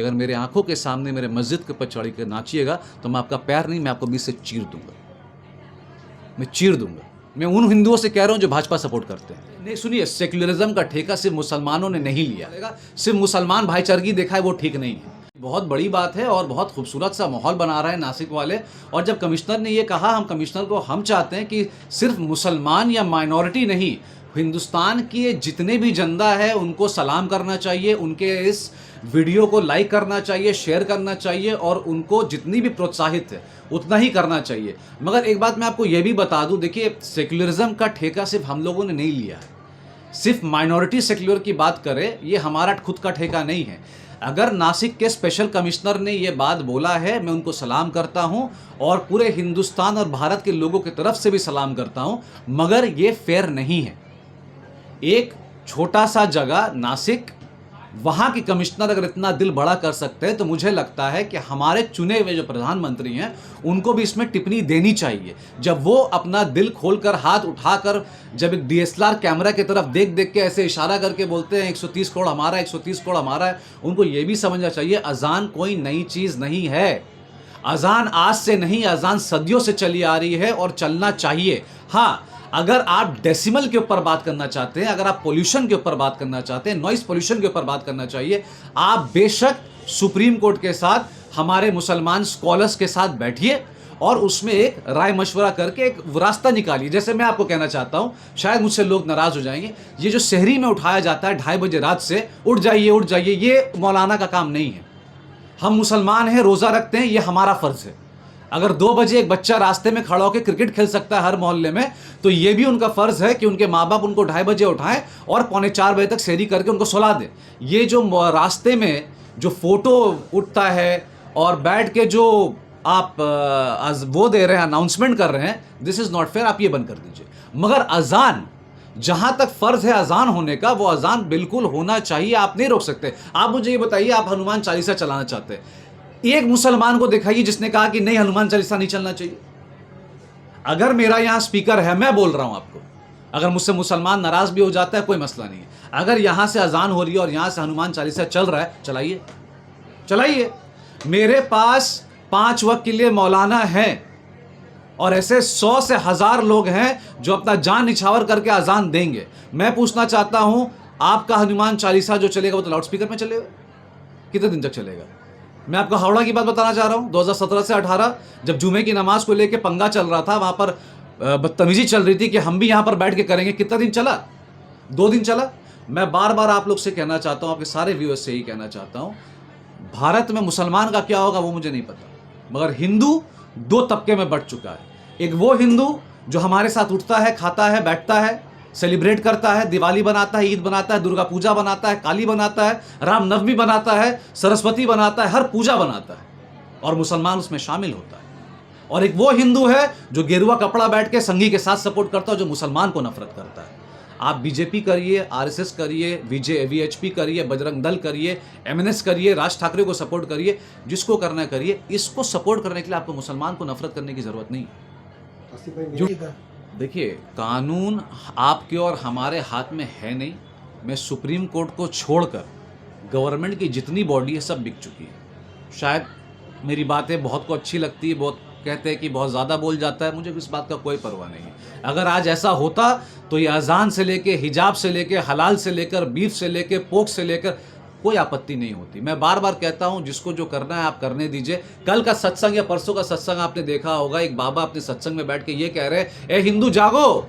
अगर मेरे आंखों के सामने मेरे मस्जिद के ऊपर चढ़ के नाचिएगा तो मैं आपका पैर नहीं, मैं आपको बीच से चीर दूंगा, मैं चीर दूंगा। मैं उन हिंदुओं से कह रहा हूं जो भाजपा सपोर्ट करते हैं। नहीं सुनिए, सेक्युलरिज्म का ठेका सिर्फ मुसलमानों ने नहीं लिया, सिर्फ मुसलमान भाईचारगी देखा है वो ठीक नहीं है। बहुत बड़ी बात है और बहुत खूबसूरत सा माहौल बना रहे हैं नासिक वाले। और जब कमिश्नर ने ये कहा, हम कमिश्नर को हम चाहते हैं कि सिर्फ मुसलमान या माइनॉरिटी नहीं, हिंदुस्तान की जितने भी जनता है उनको सलाम करना चाहिए, उनके इस वीडियो को लाइक करना चाहिए, शेयर करना चाहिए और उनको जितनी भी प्रोत्साहित है उतना ही करना चाहिए। मगर एक बात मैं आपको ये भी बता दूं, देखिए सेक्युलरिज्म का ठेका सिर्फ हम लोगों ने नहीं लिया है। सिर्फ माइनॉरिटी सेक्युलर की बात करें, ये हमारा खुद का ठेका नहीं है। अगर नासिक के स्पेशल कमिश्नर ने ये बात बोला है, मैं उनको सलाम करता हूं और पूरे हिंदुस्तान और भारत के लोगों की तरफ से भी सलाम करता हूं, मगर ये फेयर नहीं है। एक छोटा सा जगह नासिक, वहां के कमिश्नर अगर इतना दिल बड़ा कर सकते हैं तो मुझे लगता है कि हमारे चुने हुए जो प्रधानमंत्री हैं उनको भी इसमें टिप्पणी देनी चाहिए। जब वो अपना दिल खोलकर हाथ उठाकर जब एक DSLR कैमरा की तरफ देख देख के ऐसे इशारा करके बोलते हैं 130 करोड़ हमारा, 130 करोड़ हमारा है, उनको ये भी समझना चाहिए अजान कोई नई चीज नहीं है। अजान आज से नहीं, अजान सदियों से चली आ रही है और चलना चाहिए। हाँ, अगर आप डेसिमल के ऊपर बात करना चाहते हैं, अगर आप पोल्यूशन के ऊपर बात करना चाहते हैं, नॉइस पोल्यूशन के ऊपर बात करना चाहिए, आप बेशक सुप्रीम कोर्ट के साथ, हमारे मुसलमान स्कॉलर्स के साथ बैठिए और उसमें एक राय मशवरा करके एक रास्ता निकालिए। जैसे मैं आपको कहना चाहता हूं, शायद मुझसे लोग नाराज हो जाएंगे, ये जो शहरी में उठाया जाता है 2:30 बजे रात से, उठ जाइए, ये मौलाना का काम नहीं है। हम मुसलमान हैं, रोजा रखते हैं, ये हमारा फर्ज है। अगर 2 बजे एक बच्चा रास्ते में खड़ा होकर क्रिकेट खेल सकता है हर मोहल्ले में, तो ये भी उनका फर्ज है कि उनके माँ बाप उनको 2:30 बजे उठाएं और 3:45 बजे तक सहरी करके उनको सुला दें। ये जो रास्ते में जो फोटो उठता है और बैठ के जो आप वो दे रहे हैं, अनाउंसमेंट कर रहे हैं, दिस इज नॉट फेयर, आप ये बंद कर दीजिए। मगर अजान, जहां तक फर्ज है अजान होने का, वो अजान बिल्कुल होना चाहिए, आप नहीं रोक सकते। आप मुझे ये बताइए, आप हनुमान चालीसा चलाना चाहते हैं, एक मुसलमान को दिखाइए जिसने कहा कि नहीं हनुमान चालीसा नहीं चलना चाहिए। अगर मेरा यहां स्पीकर है, मैं बोल रहा हूं आपको, अगर मुझसे मुसलमान नाराज भी हो जाता है कोई मसला नहीं है। अगर यहां से अजान हो रही है और यहां से हनुमान चालीसा चल रहा है, चलाइए। मेरे पास 5 वक्त के लिए मौलाना हैं और ऐसे 100 से 1000 लोग हैं जो अपना जान निछावर करके अजान देंगे। मैं पूछना चाहता हूं, आपका हनुमान चालीसा जो चलेगा वो तो लाउड स्पीकर में चलेगा? कितने दिन तक चलेगा? मैं आपको हावड़ा की बात बताना चाह रहा हूं। 2017 से 18 जब जुमे की नमाज को लेकर पंगा चल रहा था, वहां पर बदतमीजी चल रही थी कि हम भी यहां पर बैठ के करेंगे, कितना दिन चला? 2 दिन चला। मैं बार बार आप लोग से कहना चाहता हूं, आपके सारे व्यूअर्स से ही कहना चाहता हूं, भारत में मुसलमान का क्या होगा वो मुझे नहीं पता, मगर हिंदू 2 तबके में बढ़ चुका है। एक वो हिंदू जो हमारे साथ उठता है, खाता है, बैठता है, सेलिब्रेट करता है, दिवाली बनाता है, ईद बनाता है, दुर्गा पूजा बनाता है, काली बनाता है, रामनवमी बनाता है, सरस्वती बनाता है, हर पूजा बनाता है और मुसलमान उसमें शामिल होता है। और एक वो हिंदू है जो गेरुआ कपड़ा बैठ के संघी के साथ सपोर्ट करता है, जो मुसलमान को नफरत करता है। आप बीजेपी करिए, RSS करिए, VHP करिए, बजरंग दल करिए, MNS करिए, राज ठाकरे को सपोर्ट करिए, जिसको करना करिए। इसको सपोर्ट करने के लिए आपको मुसलमान को नफरत करने की जरूरत नहीं। देखिए, कानून आपके और हमारे हाथ में है नहीं। मैं सुप्रीम कोर्ट को छोड़कर गवर्नमेंट की जितनी बॉडी है सब बिक चुकी है। शायद मेरी बातें बहुत को अच्छी लगती है, बहुत कहते हैं कि बहुत ज़्यादा बोल जाता है, मुझे इस बात का कोई परवाह नहीं है। अगर आज ऐसा होता तो ये अजान से लेके, हिजाब से लेके, हलाल से लेकर, बीफ से लेकर, पोक से लेकर कोई आपत्ति नहीं होती। मैं बार बार कहता हूं, जिसको जो करना है आप करने दीजिए। कल का सत्संग या परसों का सत्संग आपने देखा होगा, एक बाबा अपने सत्संग में बैठ के ये कह रहे हैं, ए हिंदू जागो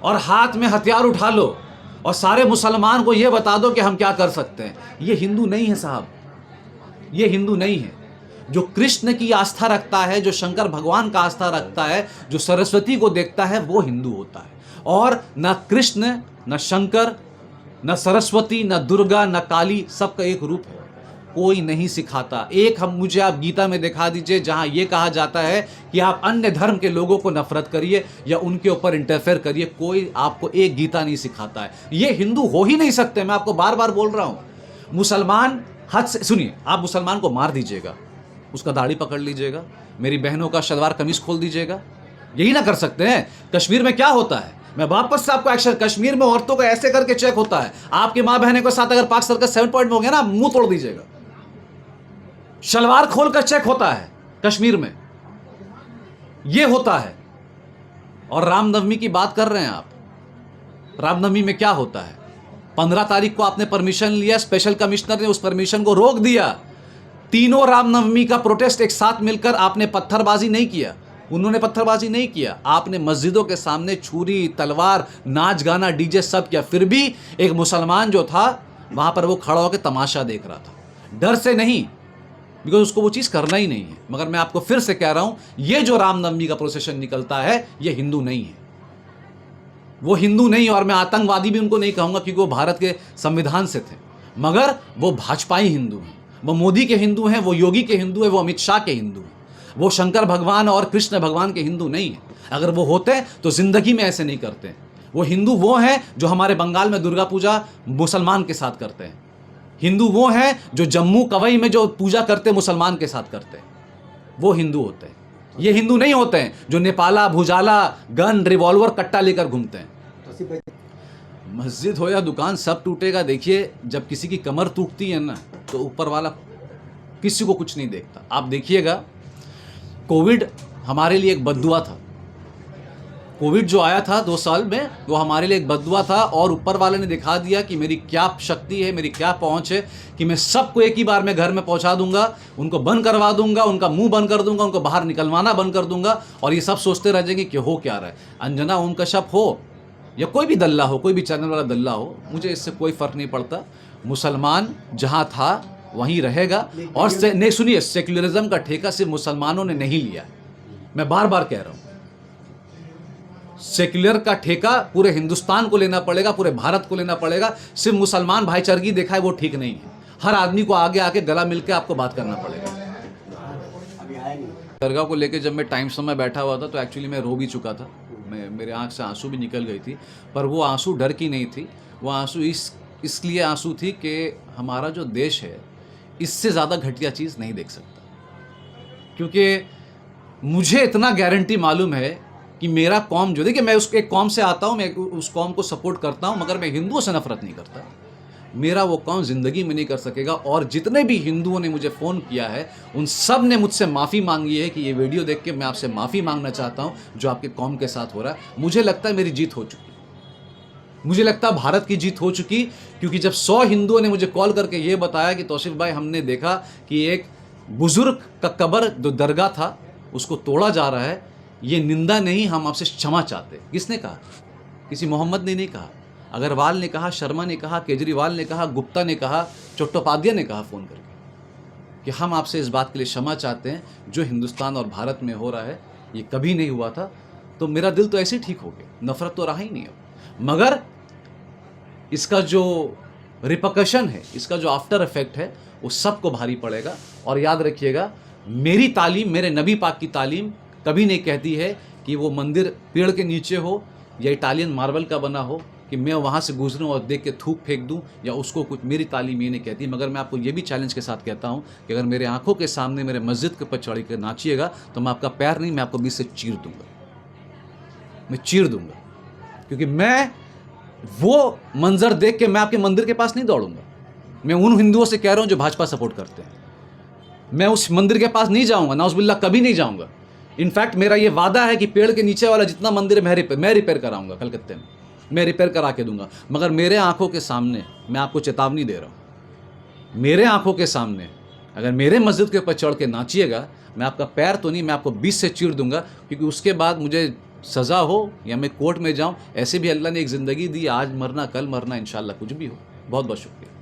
और हाथ में हथियार उठा लो और सारे मुसलमान को ये बता दो कि हम क्या कर सकते हैं। ये हिंदू नहीं है साहब, ये हिंदू नहीं है। जो कृष्ण की आस्था रखता है, जो शंकर भगवान का आस्था रखता है, जो सरस्वती को देखता है, वो हिंदू होता है। और न कृष्ण, न शंकर, न सरस्वती, न दुर्गा, न काली, सबका एक रूप है। कोई नहीं सिखाता। एक मुझे आप गीता में दिखा दीजिए जहां यह कहा जाता है कि आप अन्य धर्म के लोगों को नफरत करिए या उनके ऊपर इंटरफेयर करिए। कोई आपको एक गीता नहीं सिखाता है। ये हिंदू हो ही नहीं सकते। मैं आपको बार बार बोल रहा हूं। मुसलमान हद से, सुनिए, आप मुसलमान को मार दीजिएगा, उसका दाढ़ी पकड़ लीजिएगा, मेरी बहनों का शलवार कमीज खोल दीजिएगा, यही ना कर सकते हैं। कश्मीर में क्या होता है, मैं वापस से आपको एक्शन, कश्मीर में औरतों को ऐसे करके चेक होता है। आपकी मां बहने के साथ अगर पाक सर्कल 7 पॉइंट में हो गया ना, मुंह तोड़ दीजिएगा। शलवार खोलकर चेक होता है कश्मीर में, ये होता है। और रामनवमी की बात कर रहे हैं आप, रामनवमी में क्या होता है? 15 तारीख को आपने परमिशन लिया, स्पेशल कमिश्नर ने उस परमिशन को रोक दिया। तीनों रामनवमी का प्रोटेस्ट एक साथ मिलकर आपने पत्थरबाजी नहीं किया, उन्होंने पत्थरबाजी नहीं किया, आपने मस्जिदों के सामने छुरी, तलवार, नाच गाना, डीजे सब किया। फिर भी एक मुसलमान जो था वहां पर वो खड़ा होकर तमाशा देख रहा था, डर से नहीं, बिकॉज उसको वो चीज़ करना ही नहीं है। मगर मैं आपको फिर से कह रहा हूं, ये जो रामनवमी का प्रोसेशन निकलता है ये हिंदू नहीं है, वो हिंदू नहीं है। और मैं आतंकवादी भी उनको नहीं कहूंगा क्योंकि वो भारत के संविधान से थे, मगर वो भाजपाई हिंदू हैं, वो मोदी के हिंदू हैं, वो योगी के हिंदू हैं, वो अमित शाह के हिंदू हैं, वो शंकर भगवान और कृष्ण भगवान के हिंदू नहीं है। अगर वो होते तो जिंदगी में ऐसे नहीं करते। वो हिंदू वो हैं जो हमारे बंगाल में दुर्गा पूजा मुसलमान के साथ करते हैं, हिंदू वो हैं जो जम्मू कवई में जो पूजा करते मुसलमान के साथ करते हैं, वो हिंदू होते हैं। ये हिंदू नहीं होते हैं जो नेपाला, भुजाला, गन, रिवॉल्वर, कट्टा लेकर घूमते हैं। मस्जिद हो या दुकान सब टूटेगा। देखिए, जब किसी की कमर टूटती है ना तो ऊपर वाला किसी को कुछ नहीं देखता। आप देखिएगा, कोविड हमारे लिए एक बद्दुआ था। कोविड जो आया था 2 साल में, वो हमारे लिए एक बद्दुआ था। और ऊपर वाले ने दिखा दिया कि मेरी क्या शक्ति है, मेरी क्या पहुंच है, कि मैं सबको एक ही बार में घर में पहुंचा दूंगा, उनको बंद करवा दूंगा, उनका मुंह बंद कर दूंगा, उनको बाहर निकलवाना बंद कर दूंगा। और ये सब सोचते रह जाएंगे कि हो क्या रहा है। अंजना ओम कश्यप हो या कोई भी दल्ला हो, कोई भी चैनल वाला दल्ला हो, मुझे इससे कोई फर्क नहीं पड़ता। मुसलमान जहां था वहीं रहेगा। और नहीं, सुनिए, सेक्युलरिज्म का ठेका सिर्फ मुसलमानों ने नहीं लिया, मैं बार बार कह रहा हूं। सेक्युलर का ठेका पूरे हिंदुस्तान को लेना पड़ेगा, पूरे भारत को लेना पड़ेगा। सिर्फ मुसलमान भाईचारगी देखा है वो ठीक नहीं है। हर आदमी को आगे आके गला मिलकर आपको बात करना पड़ेगा। दरगाह को लेके जब मैं टाइम समय बैठा हुआ था तो एक्चुअली मैं रो भी चुका था, मेरे आंख से आंसू भी निकल गई थी। पर वो आंसू डर की नहीं थी, वो आंसू इसलिए आंसू थी कि हमारा जो देश है इससे ज़्यादा घटिया चीज़ नहीं देख सकता। क्योंकि मुझे इतना गारंटी मालूम है कि मेरा कौम जो, देखिए मैं उस एक कौम से आता हूँ, मैं उस कौम को सपोर्ट करता हूँ, मगर मैं हिंदुओं से नफरत नहीं करता। मेरा वो कौम ज़िंदगी में नहीं कर सकेगा। और जितने भी हिंदुओं ने मुझे फ़ोन किया है उन सब ने मुझसे माफ़ी मांगी है कि ये वीडियो देख के मैं आपसे माफ़ी मांगना चाहता हूँ जो आपके कौम के साथ हो रहा है। मुझे लगता है मेरी जीत हो चुकी, मुझे लगता है भारत की जीत हो चुकी। क्योंकि जब 100 हिंदुओं ने मुझे कॉल करके ये बताया कि तौसीफ भाई हमने देखा कि एक बुज़ुर्ग का कब्र जो दरगाह था उसको तोड़ा जा रहा है, ये निंदा नहीं, हम आपसे क्षमा चाहते। किसने कहा? किसी मोहम्मद ने नहीं कहा, अग्रवाल ने कहा, शर्मा ने कहा, केजरीवाल ने कहा, गुप्ता ने कहा, चट्टोपाध्याय ने कहा फ़ोन करके कि हम आपसे इस बात के लिए क्षमा चाहते हैं, जो हिंदुस्तान और भारत में हो रहा है ये कभी नहीं हुआ था। तो मेरा दिल तो ऐसे ही ठीक हो गया, नफ़रत तो रहा ही नहीं अब। मगर इसका जो रिपकशन है, इसका जो आफ्टर इफेक्ट है वो सबको भारी पड़ेगा। और याद रखिएगा, मेरी तालीम, मेरे नबी पाक की तालीम कभी नहीं कहती है कि वो मंदिर पेड़ के नीचे हो या इटालियन मार्बल का बना हो कि मैं वहाँ से गुजरूँ और देख के थूक फेंक दूँ या उसको कुछ, मेरी तालीम ये नहीं कहती। मगर मैं आपको ये भी चैलेंज के साथ कहता हूँ कि अगर मेरे आंखों के सामने मेरे मस्जिद के ऊपर चढ़ के नाचिएगा तो मैं आपका पैर नहीं, मैं आपको बीच से चीर दूँगा, मैं चीर दूँगा। क्योंकि मैं वो मंजर देख के मैं आपके मंदिर के पास नहीं दौड़ूंगा। मैं उन हिंदुओं से कह रहा हूँ जो भाजपा सपोर्ट करते हैं, मैं उस मंदिर के पास नहीं जाऊँगा, नाउज़ुबिल्लाह कभी नहीं जाऊँगा। इनफैक्ट मेरा ये वादा है कि पेड़ के नीचे वाला जितना मंदिर है मैं रिपेयर कराऊंगा, कलकत्ते में मैं रिपेयर करा के दूंगा। मगर मेरे आंखों के सामने, मैं आपको चेतावनी दे रहा हूँ, मेरे आंखों के सामने अगर मेरे मस्जिद के ऊपर चढ़ के नाचिएगा, मैं आपका पैर तो नहीं, मैं आपको बीच से चीर दूंगा। क्योंकि उसके बाद मुझे सज़ा हो या मैं कोर्ट में जाऊँ, ऐसे भी अल्लाह ने एक ज़िंदगी दी, आज मरना कल मरना, इंशाल्लाह कुछ भी हो। बहुत बहुत शुक्रिया।